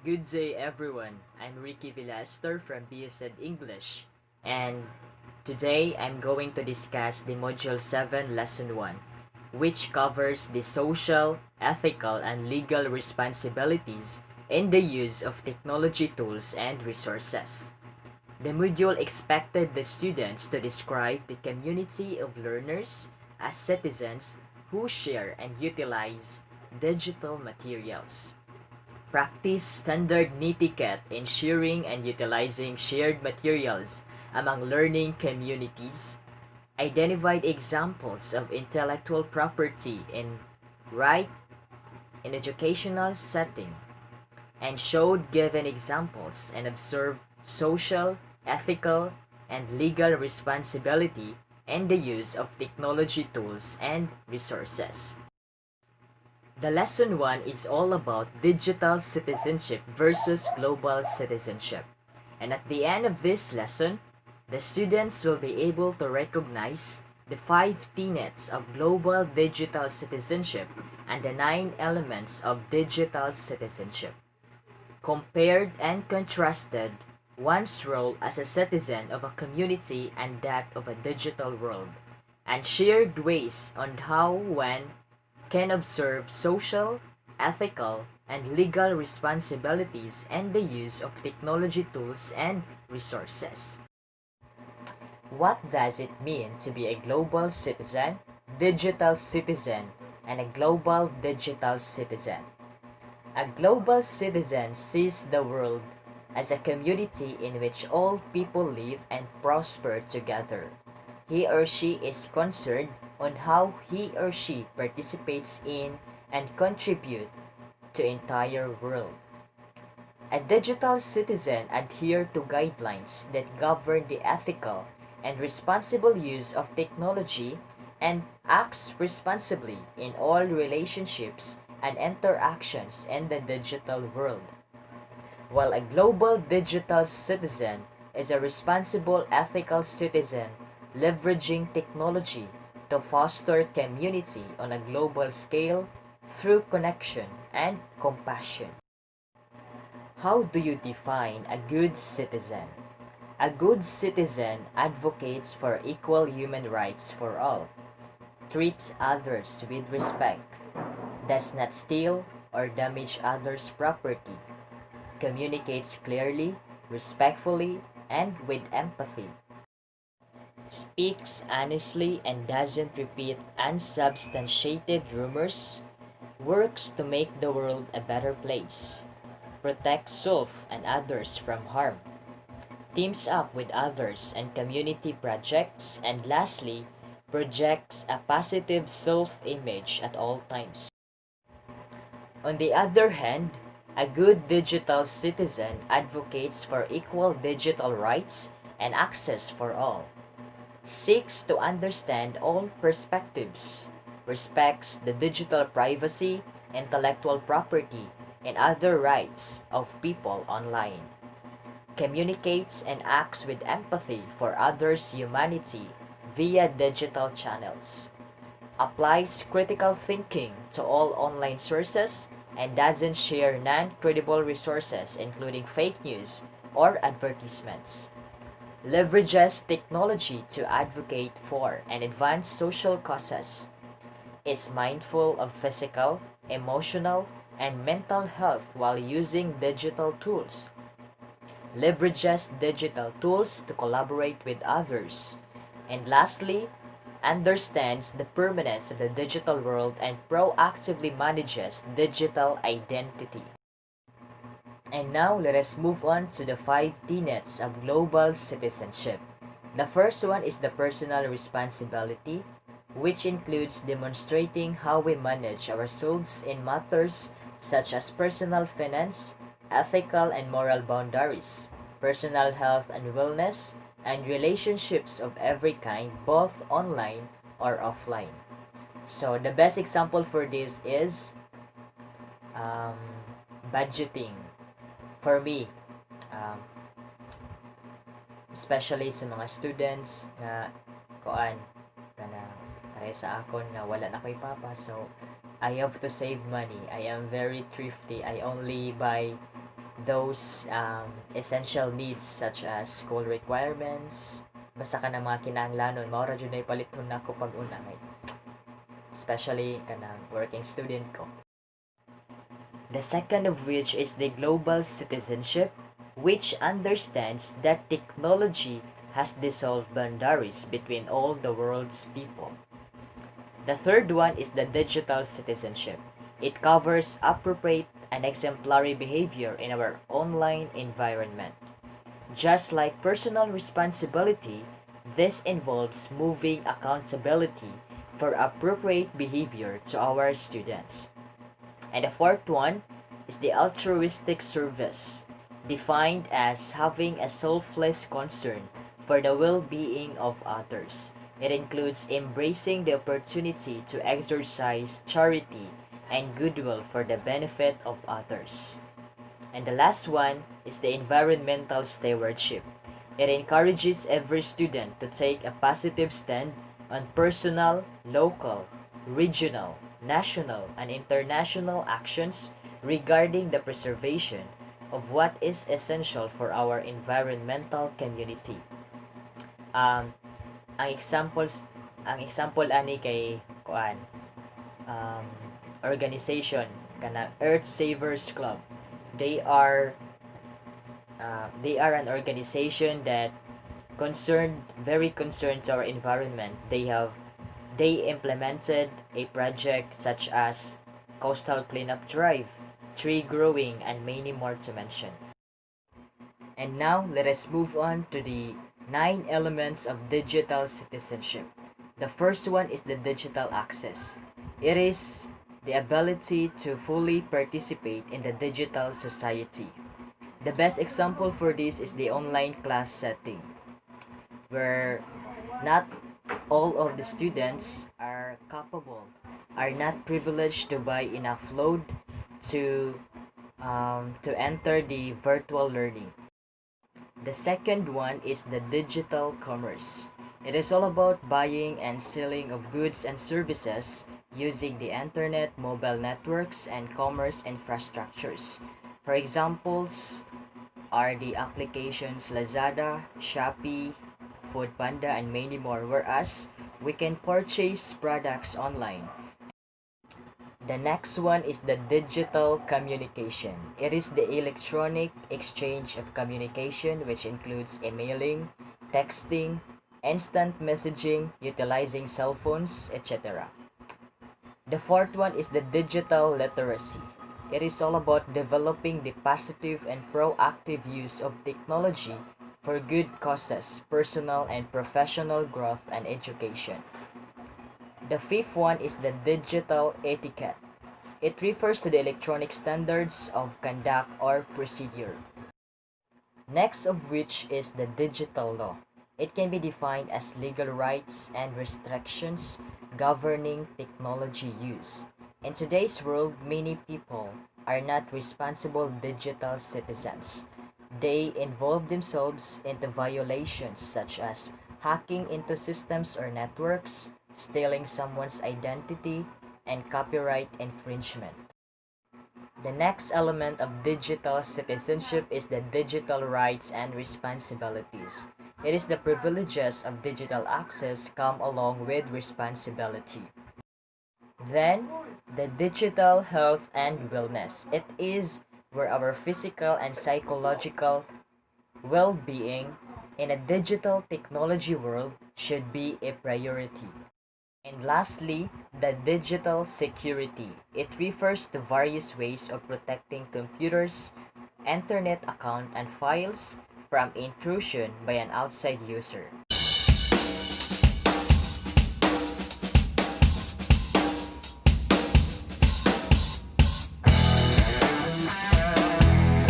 Good day everyone, I'm Ricky Villaester from BSED English, and today I'm going to discuss the Module 7 Lesson 1, which covers the social, ethical, and legal responsibilities in the use of technology tools and resources. The module expected the students to describe the community of learners as citizens who share and utilize digital materials. Practice standard netiquette in sharing and utilizing shared materials among learning communities. Identified examples of intellectual property in right in educational setting and showed given examples and observed social, ethical, and legal responsibility in the use of technology tools and resources. The lesson 1 is all about digital citizenship versus global citizenship. And at the end of this lesson, the students will be able to recognize the 5 tenets of global digital citizenship and the 9 elements of digital citizenship. Compared and contrasted one's role as a citizen of a community and that of a digital world, and shared ways on how one can observe social, ethical, and legal responsibilities and the use of technology tools and resources. What does it mean to be a global citizen, digital citizen, and a global digital citizen? A global citizen sees the world as a community in which all people live and prosper together. He or she is concerned on how he or she participates in and contribute to entire world. A digital citizen adhere to guidelines that govern the ethical and responsible use of technology and acts responsibly in all relationships and interactions in the digital world. While a global digital citizen is a responsible ethical citizen leveraging technology to foster community on a global scale through connection and compassion. How do you define a good citizen? A good citizen advocates for equal human rights for all, treats others with respect, does not steal or damage others' property, communicates clearly, respectfully, and with empathy, speaks honestly and doesn't repeat unsubstantiated rumors, works to make the world a better place, protects self and others from harm, teams up with others and community projects, and lastly, projects a positive self-image at all times. On the other hand, a good digital citizen advocates for equal digital rights and access for all, seeks to understand all perspectives, respects the digital privacy, intellectual property, and other rights of people online, communicates and acts with empathy for others' humanity via digital channels, applies critical thinking to all online sources, and doesn't share non-credible resources including fake news or advertisements, leverages technology to advocate for and advance social causes, is mindful of physical, emotional, and mental health while using digital tools, leverages digital tools to collaborate with others, and lastly, understands the permanence of the digital world and proactively manages digital identity. And now let us move on to the 5 tenets of global citizenship. The first one is the personal responsibility, which includes demonstrating how we manage ourselves in matters such as personal finance, ethical and moral boundaries, personal health and wellness, and relationships of every kind, both online or offline. So the best example for this is um, budgeting. For me, um, especially sa mga students na kuan kana pareha sa akon nga wala na ko'y papa, so I have to save money. I am very thrifty. I only buy those essential needs such as school requirements, basta ka ng mga kinahanglanon, maura jud ay paliton nako pag una kay especially kanang working student ko. The second of which is the global citizenship, which understands that technology has dissolved boundaries between all the world's people. The third one is the digital citizenship. It covers appropriate and exemplary behavior in our online environment. Just like personal responsibility, this involves moving accountability for appropriate behavior to our students. And the fourth one is the altruistic service, defined as having a selfless concern for the well-being of others. It includes embracing the opportunity to exercise charity and goodwill for the benefit of others. And the last one is the environmental stewardship. It encourages every student to take a positive stand on personal, local, regional, national, and international actions regarding the preservation of what is essential for our environmental community. Um, ang example ani kay kuan um, organization kana Earth Savers Club. They are an organization that very concerned to our environment. They implemented a project such as coastal cleanup drive, tree growing, and many more to mention. And now let us move on to the 9 elements of digital citizenship. The first one is the digital access. It is the ability to fully participate in the digital society. The best example for this is the online class setting, where not all of the students are not privileged to buy enough load to enter the virtual learning. The second one is the digital commerce. It is all about buying and selling of goods and services using the internet, mobile networks, and commerce infrastructures. For examples are the applications Lazada, Shopee, Foodpanda, and many more, whereas we can purchase products online. The next one is the digital communication. It is the electronic exchange of communication, which includes emailing, texting, instant messaging, utilizing cell phones, etc. The fourth one is the digital literacy. It is all about developing the positive and proactive use of technology for good causes, personal and professional growth and education. The fifth one is the digital etiquette. It refers to the electronic standards of conduct or procedure. Next of which is the digital law. It can be defined as legal rights and restrictions governing technology use. In today's world, many people are not responsible digital citizens. They involve themselves into violations such as hacking into systems or networks, stealing someone's identity, and copyright infringement. The next element of digital citizenship is the digital rights and responsibilities. It is the privileges of digital access come along with responsibility. Then, the digital health and wellness. It is where our physical and psychological well-being in a digital technology world should be a priority. And lastly, the digital security. It refers to various ways of protecting computers, internet account, and files from intrusion by an outside user.